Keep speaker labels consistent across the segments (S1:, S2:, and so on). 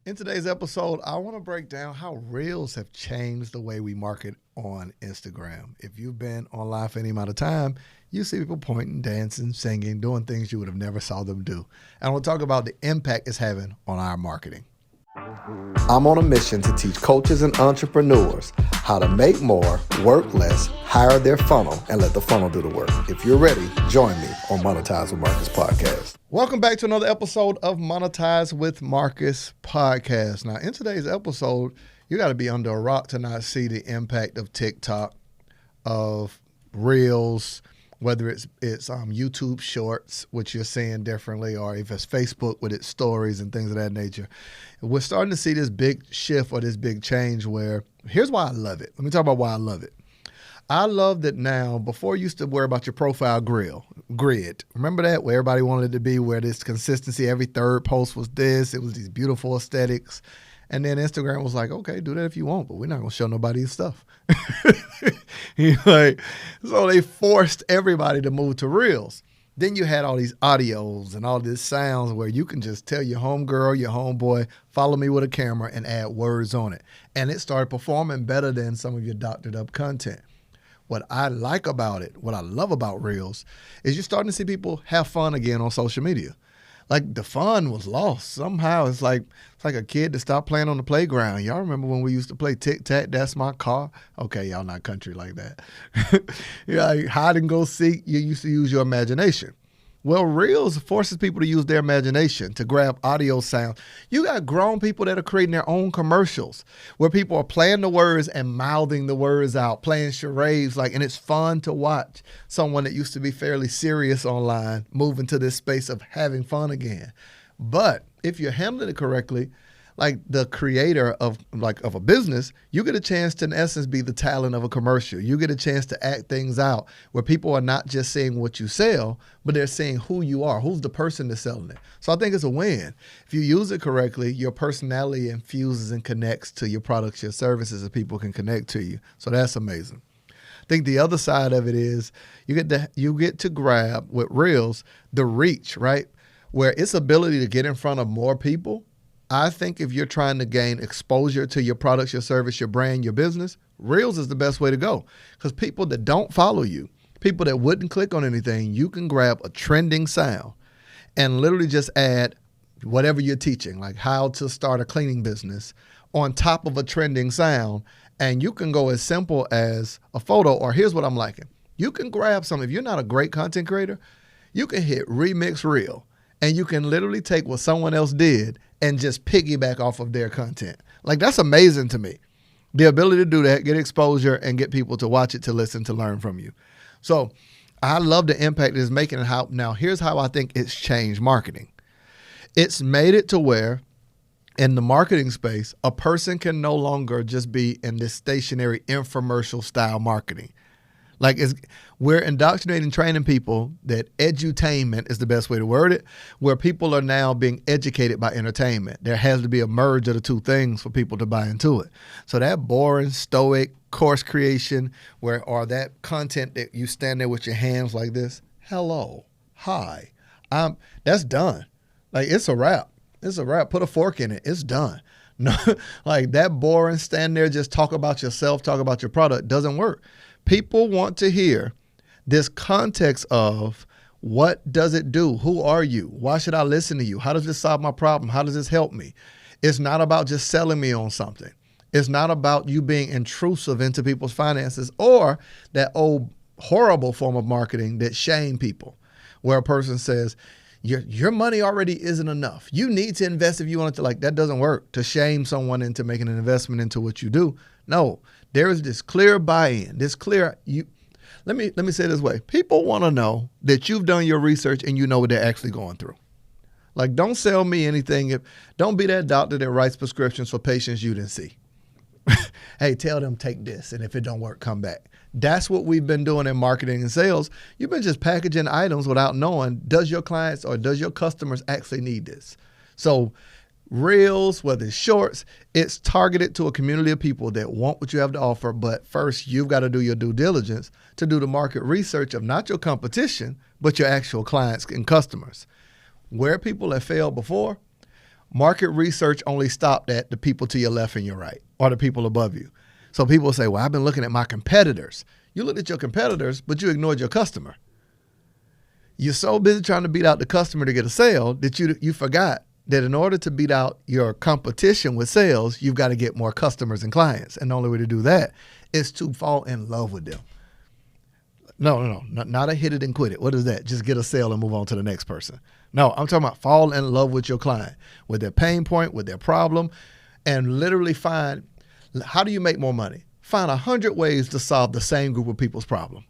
S1: In today's episode, I want to break down how Reels have changed the way we market on Instagram. If you've been online for any amount of time, you see people pointing, dancing, singing, doing things you would have never saw them do. And we'll talk about the impact it's having on our marketing. I'm on a mission to teach coaches and entrepreneurs how to make more, work less, hire their funnel, and let the funnel do the work. If you're ready, join me on Monetize with Marcus podcast. Welcome back to another episode of Monetize with Marcus podcast. Now, in today's episode, you got to be under a rock to not see the impact of TikTok, of Reels, whether it's YouTube Shorts, which you're seeing differently, or if it's Facebook with its stories and things of that nature. We're starting to see this big shift or this big change where, here's why I love it. Let me talk about why I love it. I love that now, before you used to worry about your profile grid. Remember that? Where everybody wanted it to be, where this consistency, every third post was this, it was these beautiful aesthetics. And then Instagram was like, okay, do that if you want, but we're not going to show nobody your stuff. So they forced everybody to move to Reels. Then you had all these audios and all these sounds where you can just tell your homegirl, your homeboy, follow me with a camera and add words on it. And it started performing better than some of your doctored up content. What I like about it, what I love about Reels, is you're starting to see people have fun again on social media. Like the fun was lost. Somehow it's like a kid that stopped playing on the playground. Y'all remember when we used to play tic-tac, that's my car? Okay, y'all not country like that. Like hide and go seek, you used to use your imagination. Well, Reels forces people to use their imagination to grab audio sound. You got grown people that are creating their own commercials where people are playing the words and mouthing the words out, playing charades, and it's fun to watch someone that used to be fairly serious online move into this space of having fun again. But if you're handling it correctly, like the creator of a business, you get a chance to, in essence, be the talent of a commercial. You get a chance to act things out where people are not just seeing what you sell, but they're seeing who you are, who's the person that's selling it. So I think it's a win. If you use it correctly, your personality infuses and connects to your products, your services, and people can connect to you. So that's amazing. I think the other side of it is you get to grab with Reels the reach, right? Where its ability to get in front of more people. I think if you're trying to gain exposure to your products, your service, your brand, your business, Reels is the best way to go. Because people that don't follow you, people that wouldn't click on anything, you can grab a trending sound and literally just add whatever you're teaching, like how to start a cleaning business on top of a trending sound. And you can go as simple as a photo, or here's what I'm liking. You can grab some, if you're not a great content creator, you can hit Remix Reel. And you can literally take what someone else did and just piggyback off of their content. Like, that's amazing to me. The ability to do that, get exposure, and get people to watch it, to listen, to learn from you. So I love the impact it's making. And how now here's how I think it's changed marketing. It's made it to where in the marketing space, a person can no longer just be in this stationary infomercial style marketing. We're indoctrinating, training people that edutainment is the best way to word it, where people are now being educated by entertainment. There has to be a merge of the two things for people to buy into it. So that boring, stoic course creation or that content that you stand there with your hands like this, hello, hi, that's done. Like, it's a wrap. It's a wrap. Put a fork in it. It's done. No, like that boring, stand there, just talk about yourself, talk about your product doesn't work. People want to hear this context of what does it do? Who are you? Why should I listen to you? How does this solve my problem? How does this help me? It's not about just selling me on something. It's not about you being intrusive into people's finances or that old horrible form of marketing that shame people, where a person says, your money already isn't enough. You need to invest if you want to. Like, that doesn't work, to shame someone into making an investment into what you do. No, there is this clear buy-in, let me say it this way. People want to know that you've done your research and you know what they're actually going through. Like, don't sell me anything. Don't be that doctor that writes prescriptions for patients you didn't see. Hey, tell them take this, and if it don't work, come back. That's what we've been doing in marketing and sales. You've been just packaging items without knowing, does your clients or does your customers actually need this? So Reels, whether it's shorts, it's targeted to a community of people that want what you have to offer. But first, you've got to do your due diligence to do the market research of not your competition, but your actual clients and customers. Where people have failed before Market research only stopped at the people to your left and your right or the people above you. So people say, well, I've been looking at my competitors. You looked at your competitors, but you ignored your customer. You're so busy trying to beat out the customer to get a sale that you forgot that in order to beat out your competition with sales, you've got to get more customers and clients. And the only way to do that is to fall in love with them. No, not a hit it and quit it. What is that? Just get a sale and move on to the next person. No, I'm talking about fall in love with your client, with their pain point, with their problem, and literally find, how do you make more money? Find 100 ways to solve the same group of people's problem.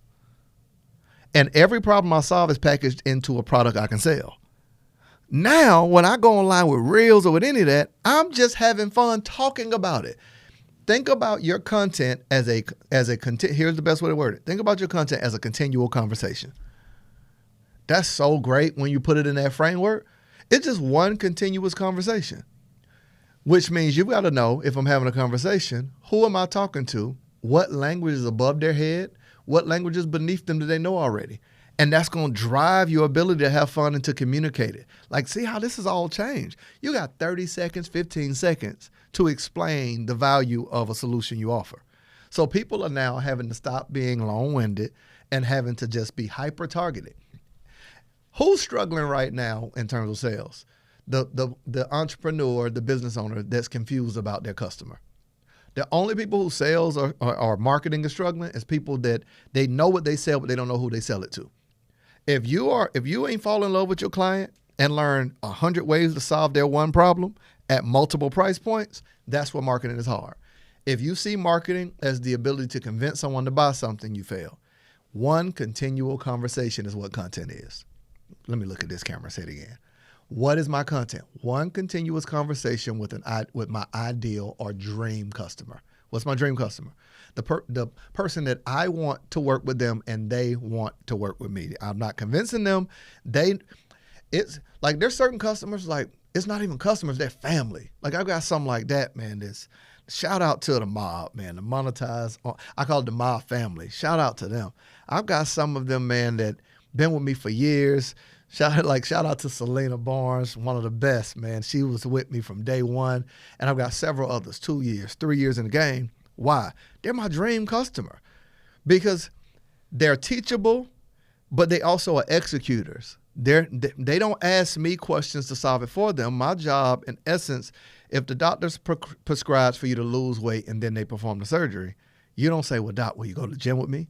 S1: And every problem I solve is packaged into a product I can sell. Now, when I go online with Reels or with any of that, I'm just having fun talking about it. Think about your content as a here's the best way to word it. Think about your content as a continual conversation. That's so great when you put it in that framework. It's just one continuous conversation, which means you've got to know, if I'm having a conversation, who am I talking to? What language is above their head? What language is beneath them do they know already? And that's going to drive your ability to have fun and to communicate it. Like, see how this has all changed. You got 30 seconds, 15 seconds to explain the value of a solution you offer. So people are now having to stop being long-winded and having to just be hyper-targeted. Who's struggling right now in terms of sales? The entrepreneur, the business owner that's confused about their customer. The only people who sales or marketing is struggling is people that they know what they sell, but they don't know who they sell it to. If you ain't fall in love with your client and learn 100 ways to solve their one problem at multiple price points, that's what marketing is hard. If you see marketing as the ability to convince someone to buy something, you fail. One continual conversation is what content is. Let me look at this camera, say it again. What is my content? One continuous conversation with my ideal or dream customer. What's my dream customer? The person that I want to work with them and they want to work with me. I'm not convincing them. It's like there's certain customers, like it's not even customers, they're family. Like I've got something like that, man. Shout out to the mob, man. The Monetize, I call it the mob family. Shout out to them. I've got some of them, man, that been with me for years. Shout out to Selena Barnes, one of the best, man. She was with me from day one. And I've got several others, 2 years, 3 years in the game. Why? They're my dream customer because they're teachable, but they also are executors. They don't ask me questions to solve it for them. My job, in essence, if the doctor prescribes for you to lose weight and then they perform the surgery, you don't say, well, doc, will you go to the gym with me?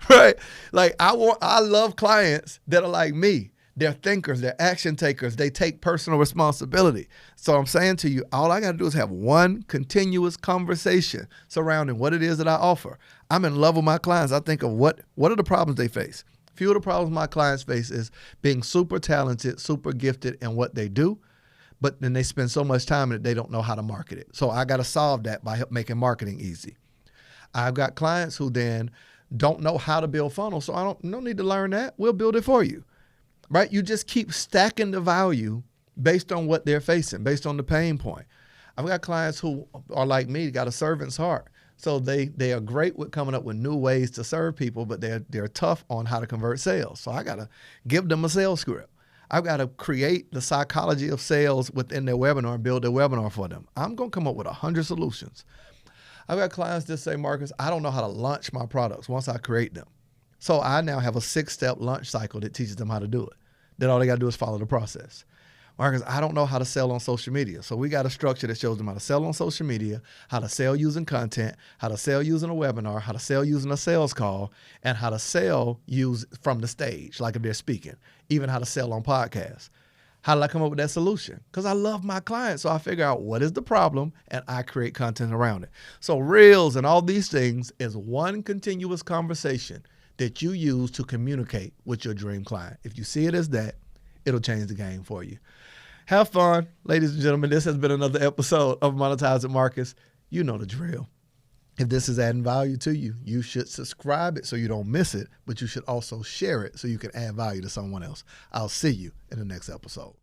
S1: Right? Like I love clients that are like me. They're thinkers, they're action takers, they take personal responsibility. So I'm saying to you, all I got to do is have one continuous conversation surrounding what it is that I offer. I'm in love with my clients. I think of what are the problems they face. Few of the problems my clients face is being super talented, super gifted in what they do, but then they spend so much time in it, they don't know how to market it. So I got to solve that by making marketing easy. I've got clients who then don't know how to build funnels, so I don't need to learn that. We'll build it for you, right? You just keep stacking the value based on what they're facing, based on the pain point. I've got clients who are like me, got a servant's heart. So they are great with coming up with new ways to serve people, but they're tough on how to convert sales. So I got to give them a sales script. I've got to create the psychology of sales within their webinar and build their webinar for them. I'm going to come up with 100 solutions. I've got clients that say, Marcus, I don't know how to launch my products once I create them. So I now have a 6-step launch cycle that teaches them how to do it. Then all they got to do is follow the process. Marcus, I don't know how to sell on social media. So we got a structure that shows them how to sell on social media, how to sell using content, how to sell using a webinar, how to sell using a sales call, and how to sell from the stage, like if they're speaking, even how to sell on podcasts. How did I come up with that solution? Because I love my clients. So I figure out what is the problem and I create content around it. So Reels and all these things is one continuous conversation that you use to communicate with your dream client. If you see it as that, it'll change the game for you. Have fun, ladies and gentlemen. This has been another episode of Monetize with Marcus. You know the drill. If this is adding value to you, you should subscribe it so you don't miss it, but you should also share it so you can add value to someone else. I'll see you in the next episode.